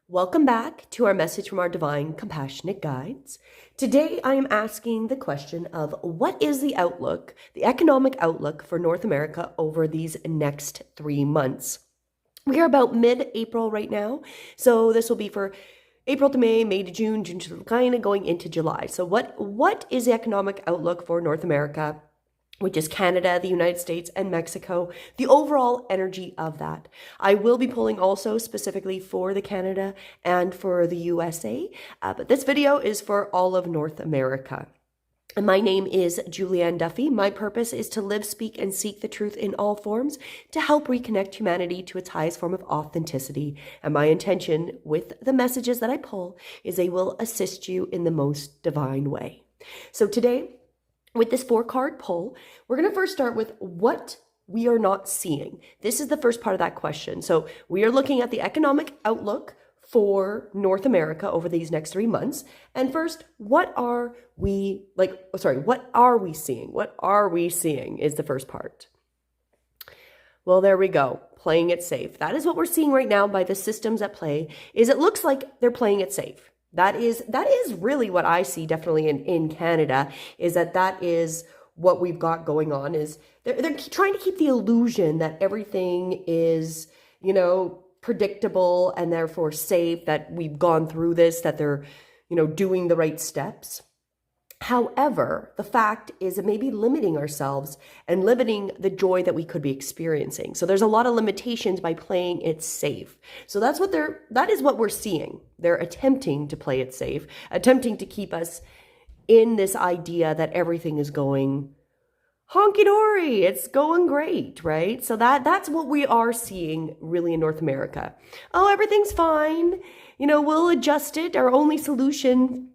Welcome back to our message from our divine compassionate guides. Today I am asking the question of what is the outlook, the economic outlook for North America over these next 3 months. We are about mid-April right now, so this will be for April to May, May to June, June to kind of going into July. So what is the economic outlook for North America, which is Canada, the United States, and Mexico, the overall energy of that. I will be pulling also specifically for the Canada and for the USA, but this video is for all of North America. And my name is Julianne Duffy. My purpose is to live, speak, and seek the truth in all forms to help reconnect humanity to its highest form of authenticity. And my intention with the messages that I pull is they will assist you in the most divine way. So today, with this 4-card pull, we're going to first start with what we are not seeing. This is the first part of that question. So we are looking at the economic outlook for North America over these next 3 months. And first, what are we seeing? What are we seeing is the first part. Well, there we go. Playing it safe. That is what we're seeing right now by the systems at play, is it looks like they're playing it safe. That is really what I see definitely in Canada, is that is what we've got going on, is they're trying to keep the illusion that everything is, predictable and therefore safe, that we've gone through this, that they're, doing the right steps. However, the fact is it may be limiting ourselves and limiting the joy that we could be experiencing. So there's a lot of limitations by playing it safe. So that is what we're seeing. They're attempting to play it safe, attempting to keep us in this idea that everything is going honky-dory, it's going great, right? So that's what we are seeing really in North America. Oh, everything's fine. We'll adjust it. Our only solution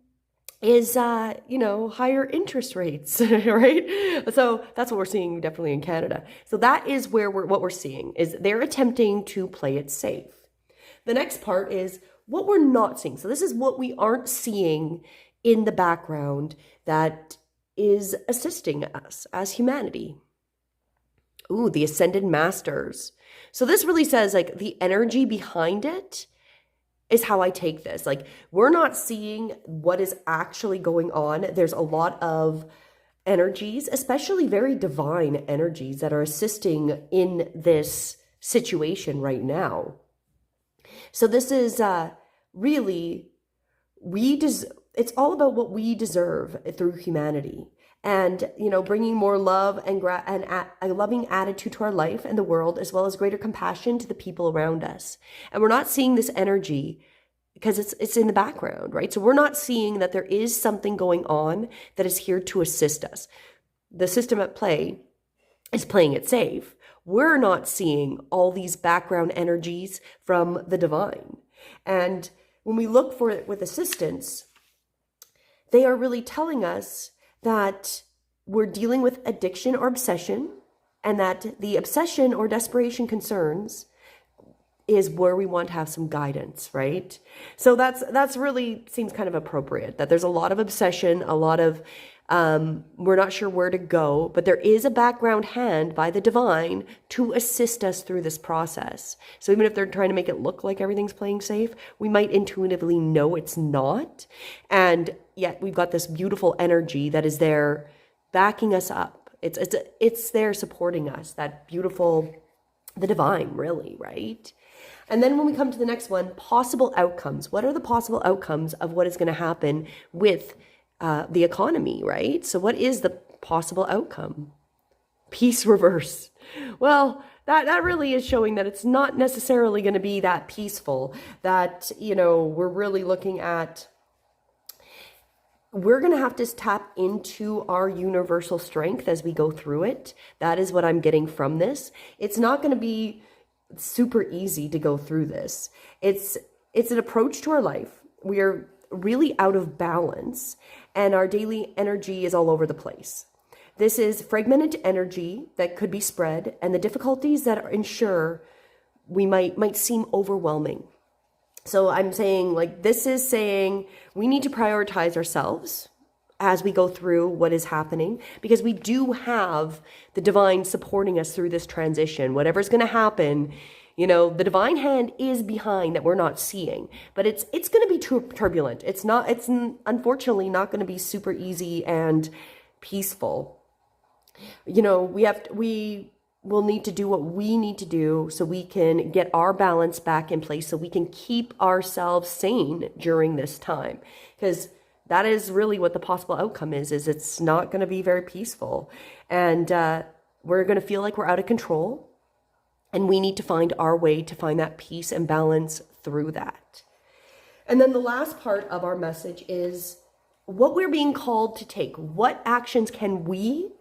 is, higher interest rates, right? So that's what we're seeing definitely in Canada. So that is what we're seeing, is they're attempting to play it safe. The next part is what we're not seeing. So this is what we aren't seeing in the background that is assisting us as humanity. Ooh, the Ascended Masters. So this really says the energy behind it is how I take this. We're not seeing what is actually going on. There's a lot of energies, especially very divine energies, that are assisting in this situation right now. So this is really, it's all about what we deserve through humanity. And, bringing more love and a loving attitude to our life and the world, as well as greater compassion to the people around us. And we're not seeing this energy because it's in the background, right? So we're not seeing that there is something going on that is here to assist us. The system at play is playing it safe. We're not seeing all these background energies from the divine. And when we look for it with assistance, they are really telling us that we're dealing with addiction or obsession, and that the obsession or desperation concerns is where we want to have some guidance, right? So that's really seems kind of appropriate, that there's a lot of obsession, a lot of we're not sure where to go, but there is a background hand by the divine to assist us through this process. So even if they're trying to make it look like everything's playing safe, we might intuitively know it's not. And yet we've got this beautiful energy that is there backing us up. It's there supporting us, that beautiful, the divine, really, right? And then when we come to the next one, possible outcomes. What are the possible outcomes of what is going to happen with the economy, right? So what is the possible outcome? Peace reverse. Well, that really is showing that it's not necessarily going to be that peaceful, that, we're really looking at, we're going to have to tap into our universal strength as we go through it. That is what I'm getting from this. It's not going to be super easy to go through this. It's an approach to our life. We are really out of balance, and our daily energy is all over the place. This is fragmented energy that could be spread, and the difficulties that ensure we might seem overwhelming. So I'm saying, this is saying we need to prioritize ourselves as we go through what is happening, because we do have the divine supporting us through this transition. Whatever's going to happen, The divine hand is behind that we're not seeing, but it's going to be turbulent. It's unfortunately not going to be super easy and peaceful. We will need to do what we need to do so we can get our balance back in place, so we can keep ourselves sane during this time, because that is really what the possible outcome is it's not going to be very peaceful, and we're going to feel like we're out of control, and we need to find our way to find that peace and balance through that. And then the last part of our message is what we're being called to take. What actions can we,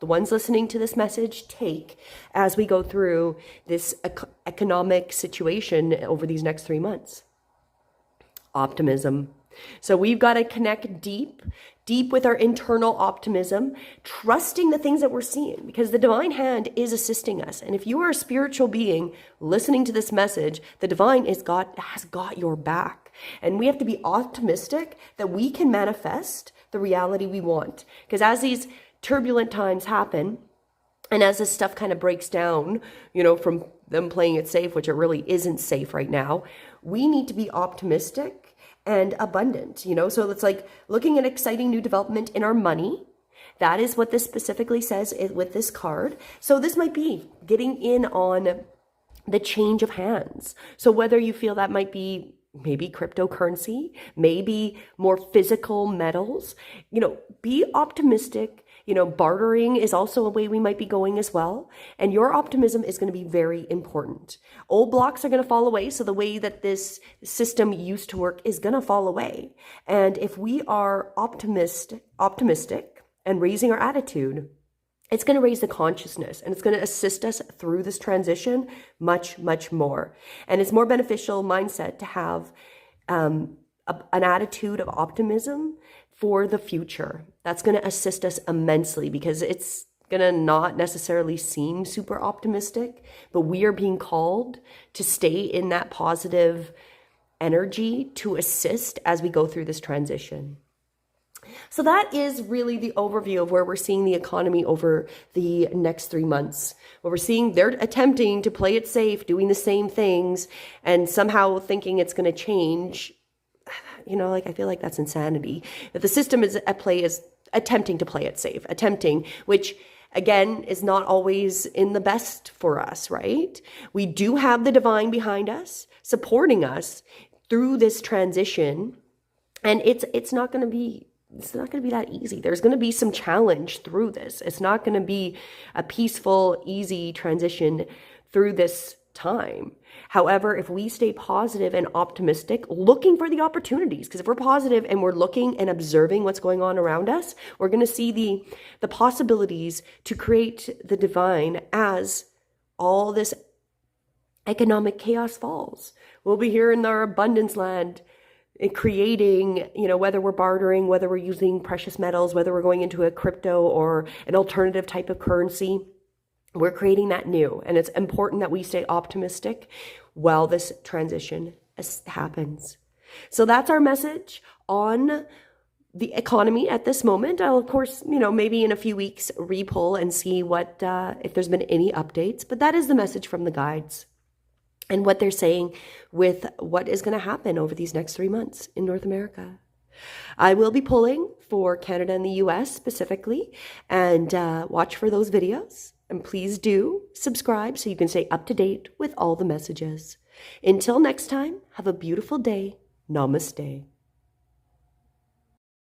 the ones listening to this message, take as we go through this economic situation over these next 3 months? Optimism. So we've got to connect deep with our internal optimism, trusting the things that we're seeing, because the divine hand is assisting us. And if you are a spiritual being listening to this message, the divine has got your back. And we have to be optimistic that we can manifest the reality we want. Because as these turbulent times happen, and as this stuff kind of breaks down, from them playing it safe, which it really isn't safe right now, we need to be optimistic and abundant, so it's like looking at exciting new development in our money. That is what this specifically says with this card. So this might be getting in on the change of hands. So whether you feel that might be maybe cryptocurrency, maybe more physical metals, be optimistic. Bartering is also a way we might be going as well. And your optimism is going to be very important. Old blocks are going to fall away. So the way that this system used to work is going to fall away. And if we are optimistic and raising our attitude, it's going to raise the consciousness, and it's going to assist us through this transition much, much more. And it's more beneficial mindset to have an attitude of optimism for the future. That's going to assist us immensely, because it's going to not necessarily seem super optimistic, but we are being called to stay in that positive energy to assist as we go through this transition. So that is really the overview of where we're seeing the economy over the next 3 months. What we're seeing, they're attempting to play it safe, doing the same things, and somehow thinking it's going to change. I feel like that's insanity. That the system is at play is attempting to play it safe, which again is not always in the best for us, right? We do have the divine behind us, supporting us through this transition, and it's not going to be that easy. There's going to be some challenge through this. It's not going to be a peaceful, easy transition through this time. However, if we stay positive and optimistic, looking for the opportunities, because if we're positive and we're looking and observing what's going on around us, we're going to see the possibilities to create the divine as all this economic chaos falls. We'll be here in our abundance land, creating, whether we're bartering, whether we're using precious metals, whether we're going into a crypto or an alternative type of currency, we're creating that new. And it's important that we stay optimistic while this transition happens. So that's our message on the economy at this moment. I'll, of course, maybe in a few weeks, re-pull and see what, if there's been any updates, but that is the message from the guides and what they're saying with what is going to happen over these next 3 months in North America. I will be pulling for Canada and the US specifically, and watch for those videos. And please do subscribe so you can stay up to date with all the messages. Until next time, have a beautiful day. Namaste.